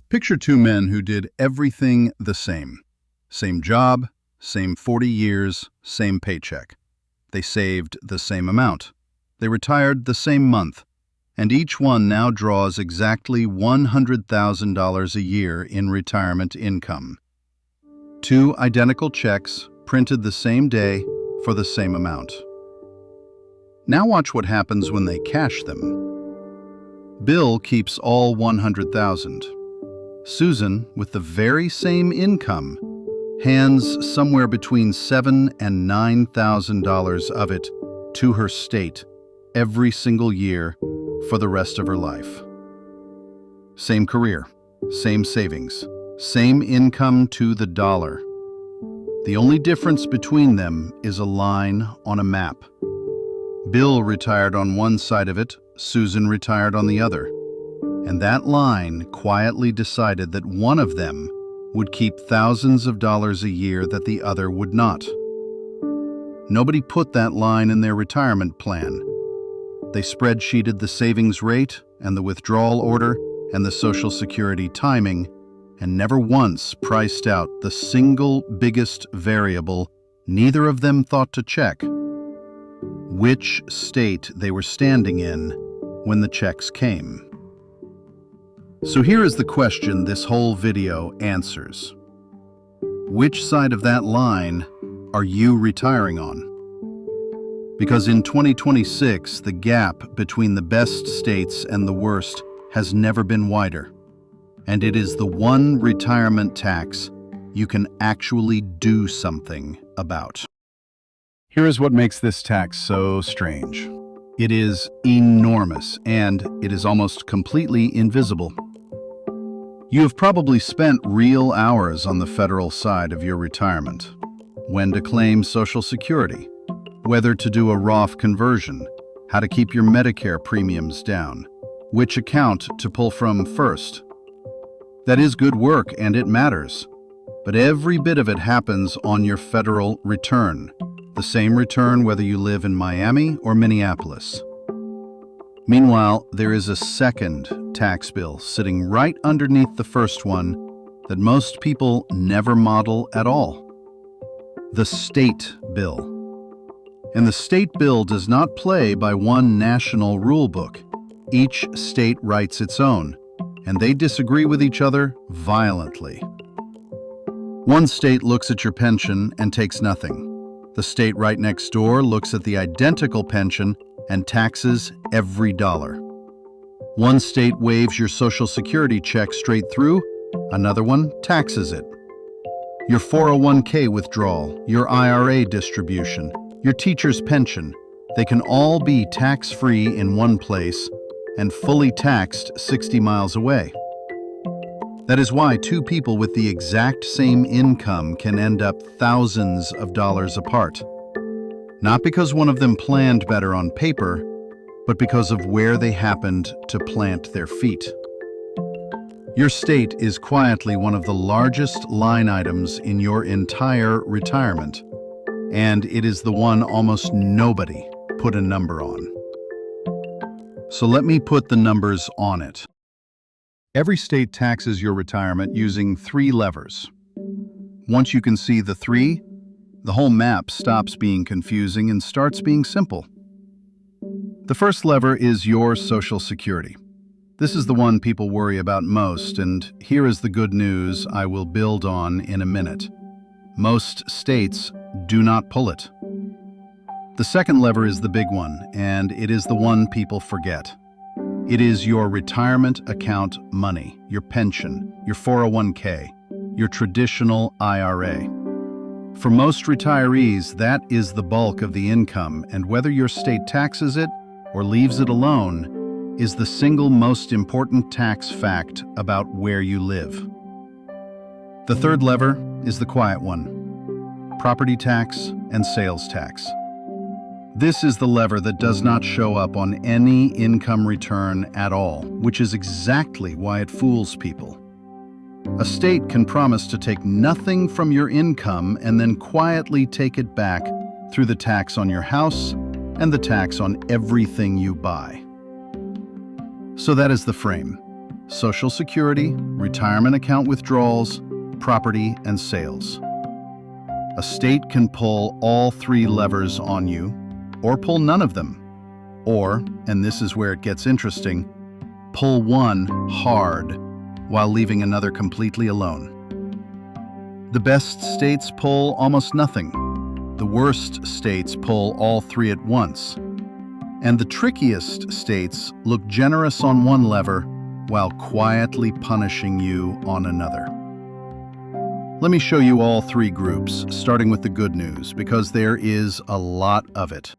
Picture two men who did everything the same. Same job, same 40 years, same paycheck. They saved the same amount. They retired the same month. And each one now draws exactly $100,000 a year in retirement income. Two identical checks printed the same day for the same amount. Now watch what happens when they cash them. Bill keeps all $100,000. Susan, with the very same income, hands somewhere between $7,000 and $9,000 of it to her state every single year for the rest of her life. Same career, same savings, same income to the dollar. The only difference between them is a line on a map. Bill retired on one side of it, Susan retired on the other. And that line quietly decided that one of them would keep thousands of dollars a year that the other would not. Nobody put that line in their retirement plan. They spreadsheeted the savings rate and the withdrawal order and the Social Security timing, and never once priced out the single biggest variable neither of them thought to check: which state they were standing in when the checks came. So here is the question this whole video answers. Which side of that line are you retiring on? Because in 2026, the gap between the best states and the worst has never been wider. And it is the one retirement tax you can actually do something about. Here is what makes this tax so strange. It is enormous, and it is almost completely invisible. You have probably spent real hours on the federal side of your retirement. When to claim Social Security, whether to do a Roth conversion, how to keep your Medicare premiums down, which account to pull from first. That is good work and it matters, but every bit of it happens on your federal return, the same return whether you live in Miami or Minneapolis. Meanwhile, there is a second tax bill sitting right underneath the first one that most people never model at all. The state bill. And the state bill does not play by one national rule book. Each state writes its own, and they disagree with each other violently. One state looks at your pension and takes nothing. The state right next door looks at the identical pension and taxes every dollar. One state waives your Social Security check straight through, another one taxes it. Your 401k withdrawal, your IRA distribution, your teacher's pension, they can all be tax-free in one place and fully taxed 60 miles away. That is why two people with the exact same income can end up thousands of dollars apart. Not because one of them planned better on paper, but because of where they happened to plant their feet. Your state is quietly one of the largest line items in your entire retirement, and it is the one almost nobody put a number on. So let me put the numbers on it. Every state taxes your retirement using three levers. Once you can see the three, the whole map stops being confusing and starts being simple. The first lever is your Social Security. This is the one people worry about most, and here is the good news I will build on in a minute. Most states do not pull it. The second lever is the big one, and it is the one people forget. It is your retirement account money, your pension, your 401k, your traditional IRA. For most retirees, that is the bulk of the income, and whether your state taxes it or leaves it alone is the single most important tax fact about where you live. The third lever is the quiet one: property tax and sales tax. This is the lever that does not show up on any income return at all, which is exactly why it fools people. A state can promise to take nothing from your income and then quietly take it back through the tax on your house and the tax on everything you buy. So that is the frame. Social Security, retirement account withdrawals, property and sales. A state can pull all three levers on you, or pull none of them. Or, and this is where it gets interesting, pull one hard while leaving another completely alone. The best states pull almost nothing. The worst states pull all three at once. And the trickiest states look generous on one lever while quietly punishing you on another. Let me show you all three groups, starting with the good news, because there is a lot of it.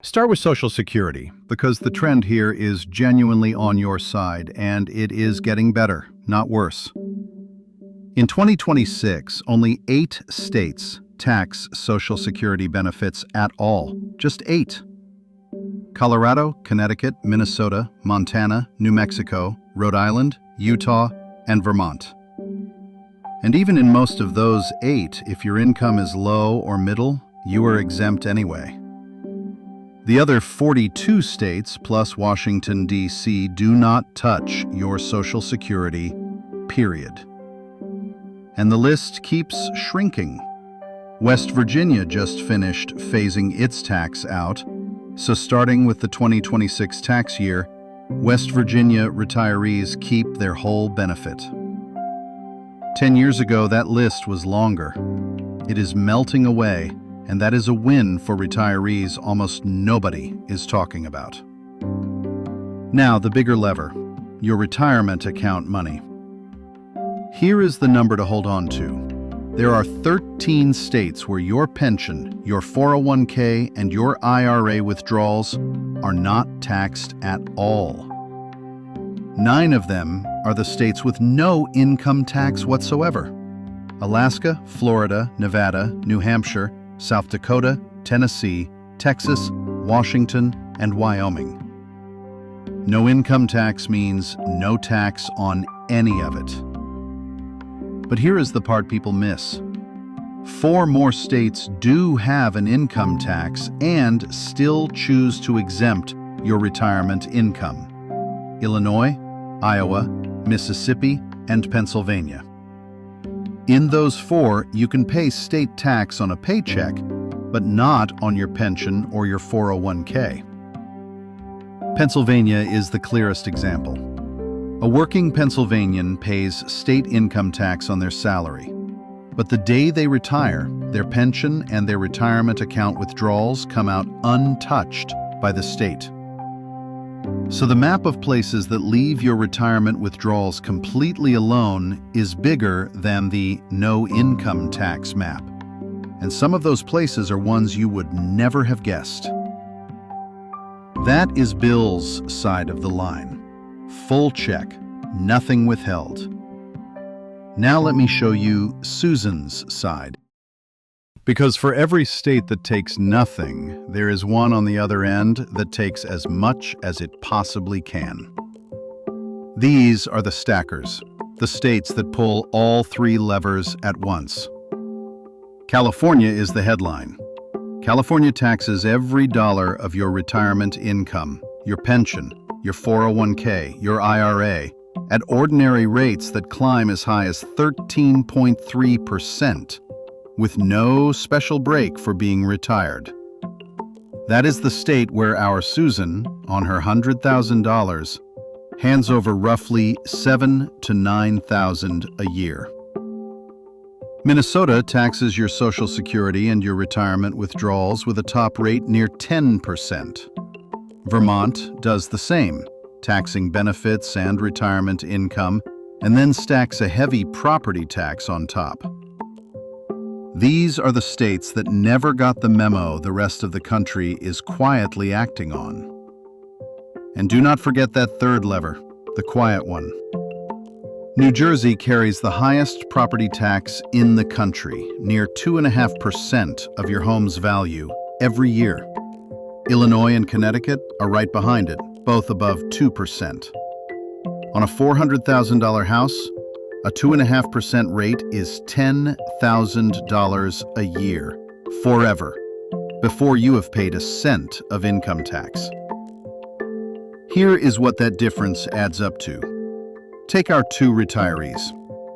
Start with Social Security, because the trend here is genuinely on your side, and it is getting better, not worse. In 2026, only 8 states tax Social Security benefits at all. Just 8. Colorado, Connecticut, Minnesota, Montana, New Mexico, Rhode Island, Utah, and Vermont. And even in most of those 8, if your income is low or middle, you are exempt anyway. The other 42 states, plus Washington, D.C., do not touch your Social Security, period. And the list keeps shrinking. West Virginia just finished phasing its tax out, so starting with the 2026 tax year, West Virginia retirees keep their whole benefit. 10 years ago, that list was longer. It is melting away, and that is a win for retirees almost nobody is talking about. Now, the bigger lever, your retirement account money. Here is the number to hold on to. There are 13 states where your pension, your 401k, and your IRA withdrawals are not taxed at all. 9 of them are the states with no income tax whatsoever: Alaska, Florida, Nevada, New Hampshire, South Dakota, Tennessee, Texas, Washington, and Wyoming. No income tax means no tax on any of it. But here is the part people miss. 4 more states do have an income tax and still choose to exempt your retirement income: Illinois, Iowa, Mississippi, and Pennsylvania. In those 4, you can pay state tax on a paycheck, but not on your pension or your 401k. Pennsylvania is the clearest example. A working Pennsylvanian pays state income tax on their salary, but the day they retire, their pension and their retirement account withdrawals come out untouched by the state. So the map of places that leave your retirement withdrawals completely alone is bigger than the no income tax map. And some of those places are ones you would never have guessed. That is Bill's side of the line. Full check, nothing withheld. Now let me show you Susan's side. Because for every state that takes nothing, there is one on the other end that takes as much as it possibly can. These are the stackers, the states that pull all 3 levers at once. California is the headline. California taxes every dollar of your retirement income, your pension, your 401k, your IRA, at ordinary rates that climb as high as 13.3%, with no special break for being retired. That is the state where our Susan, on her $100,000, hands over roughly $7,000 to $9,000 a year. Minnesota taxes your Social Security and your retirement withdrawals with a top rate near 10%. Vermont does the same, taxing benefits and retirement income, and then stacks a heavy property tax on top. These are the states that never got the memo the rest of the country is quietly acting on. And do not forget that third lever, the quiet one. New Jersey carries the highest property tax in the country, near 2.5% of your home's value every year. Illinois and Connecticut are right behind it, both above 2%. On a $400,000 house, a 2.5% rate is $10,000 a year, forever, before you have paid a cent of income tax. Here is what that difference adds up to. Take our two retirees.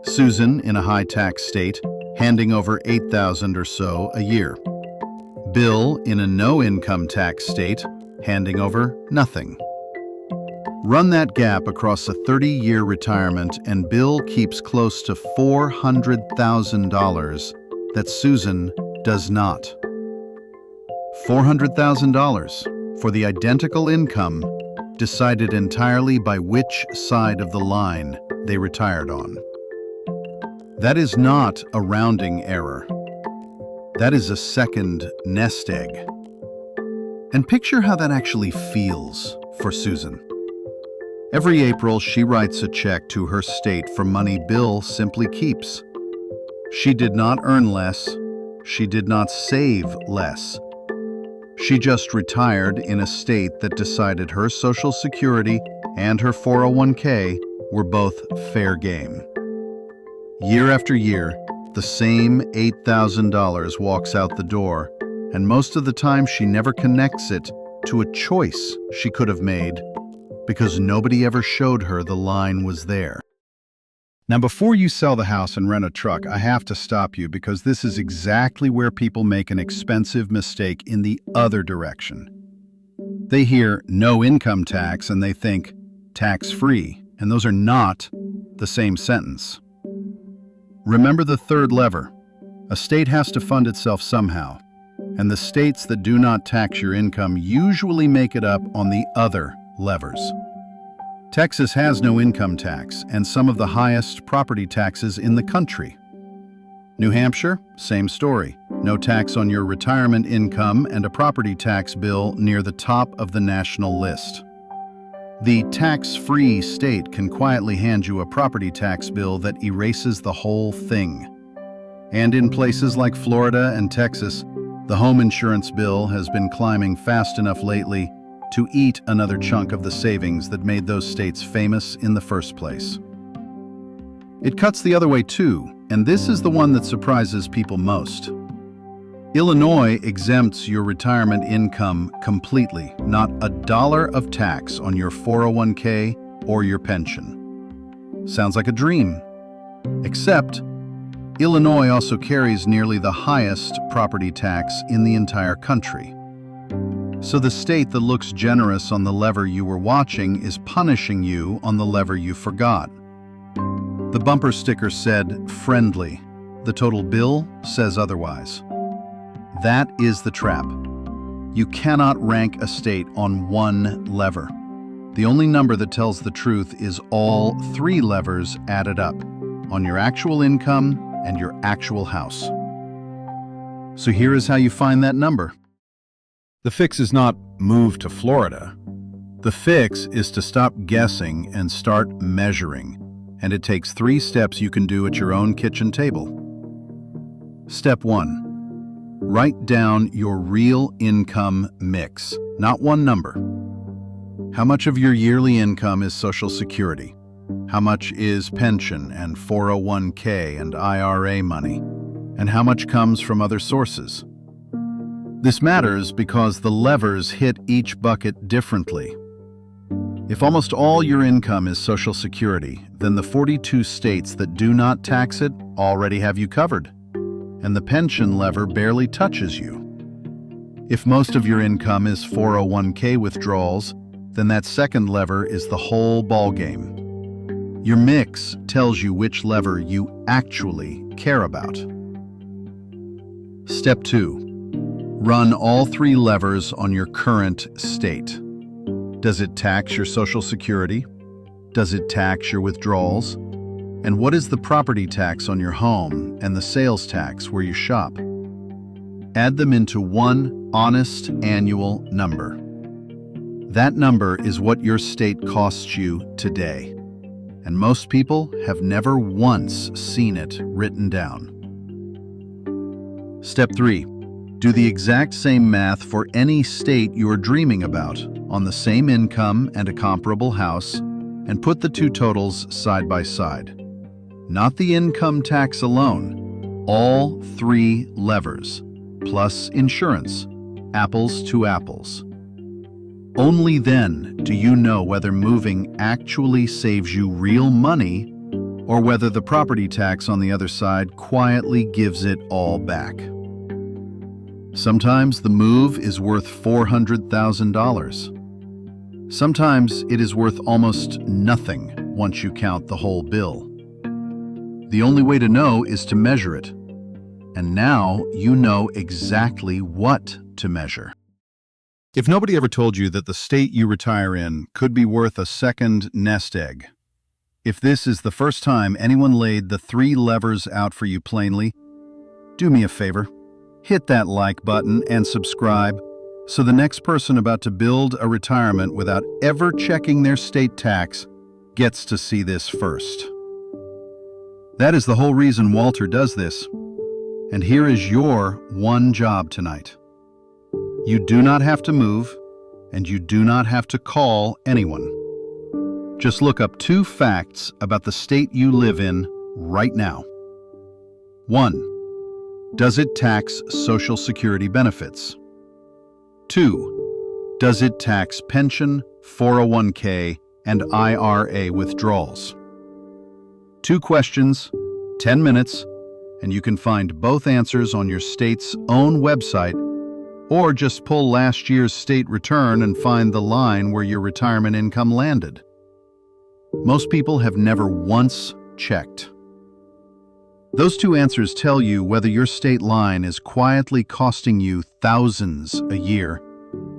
Susan, in a high-tax state, handing over $8,000 or so a year. Bill, in a no-income tax state, handing over nothing. Run that gap across a 30-year retirement and Bill keeps close to $400,000 that Susan does not. $400,000 for the identical income decided entirely by which side of the line they retired on. That is not a rounding error. That is a second nest egg. And picture how that actually feels for Susan. Every April, she writes a check to her state for money Bill simply keeps. She did not earn less. She did not save less. She just retired in a state that decided her Social Security and her 401k were both fair game. Year after year, the same $8,000 walks out the door, and most of the time she never connects it to a choice she could have made because nobody ever showed her the line was there. Now, before you sell the house and rent a truck, I have to stop you because this is exactly where people make an expensive mistake in the other direction. They hear no income tax and they think tax-free, and those are not the same sentence. Remember the third lever. A state has to fund itself somehow, and the states that do not tax your income usually make it up on the other levers. Texas has no income tax and some of the highest property taxes in the country. New Hampshire, same story. No tax on your retirement income and a property tax bill near the top of the national list. The tax-free state can quietly hand you a property tax bill that erases the whole thing. And in places like Florida and Texas, the home insurance bill has been climbing fast enough lately to eat another chunk of the savings that made those states famous in the first place. It cuts the other way too, and this is the one that surprises people most. Illinois exempts your retirement income completely, not a dollar of tax on your 401k or your pension. Sounds like a dream. Except, Illinois also carries nearly the highest property tax in the entire country. So the state that looks generous on the lever you were watching is punishing you on the lever you forgot. The bumper sticker said, friendly. The total bill says otherwise. That is the trap. You cannot rank a state on one lever. The only number that tells the truth is all three levers added up on your actual income and your actual house. So here is how you find that number. The fix is not move to Florida. The fix is to stop guessing and start measuring. And it takes 3 steps you can do at your own kitchen table. Step 1. Write down your real income mix, not one number. How much of your yearly income is Social Security? How much is pension and 401k and IRA money? And how much comes from other sources? This matters because the levers hit each bucket differently. If almost all your income is Social Security, then the 42 states that do not tax it already have you covered, and the pension lever barely touches you. If most of your income is 401k withdrawals, then that second lever is the whole ballgame. Your mix tells you which lever you actually care about. Step 2. Run all 3 levers on your current state. Does it tax your Social Security? Does it tax your withdrawals? And what is the property tax on your home and the sales tax where you shop? Add them into one honest annual number. That number is what your state costs you today. And most people have never once seen it written down. Step 3. Do the exact same math for any state you're dreaming about on the same income and a comparable house, and put the 2 totals side by side. Not the income tax alone, all 3 levers, plus insurance, apples to apples. Only then do you know whether moving actually saves you real money or whether the property tax on the other side quietly gives it all back. Sometimes the move is worth $400,000. Sometimes it is worth almost nothing once you count the whole bill. The only way to know is to measure it. And now you know exactly what to measure. If nobody ever told you that the state you retire in could be worth a second nest egg, if this is the first time anyone laid the 3 levers out for you plainly, do me a favor, hit that like button and subscribe so the next person about to build a retirement without ever checking their state tax gets to see this first. That is the whole reason Walter does this. And here is your one job tonight. You do not have to move, and you do not have to call anyone. Just look up 2 facts about the state you live in right now. 1. Does it tax Social Security benefits? 2. Does it tax pension, 401k, and IRA withdrawals? 2 questions, 10 minutes, and you can find both answers on your state's own website, or just pull last year's state return and find the line where your retirement income landed. Most people have never once checked. Those 2 answers tell you whether your state line is quietly costing you thousands a year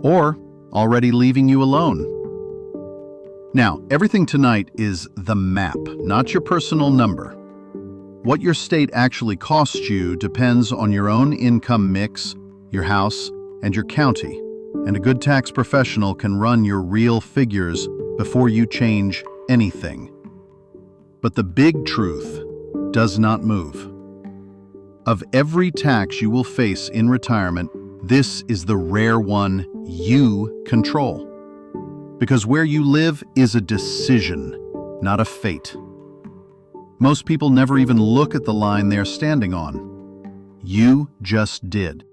or already leaving you alone. Now, everything tonight is the map, not your personal number. What your state actually costs you depends on your own income mix, your house, and your county, and a good tax professional can run your real figures before you change anything. But the big truth does not move. Of every tax you will face in retirement, this is the rare one you control. Because where you live is a decision, not a fate. Most people never even look at the line they're standing on. You just did.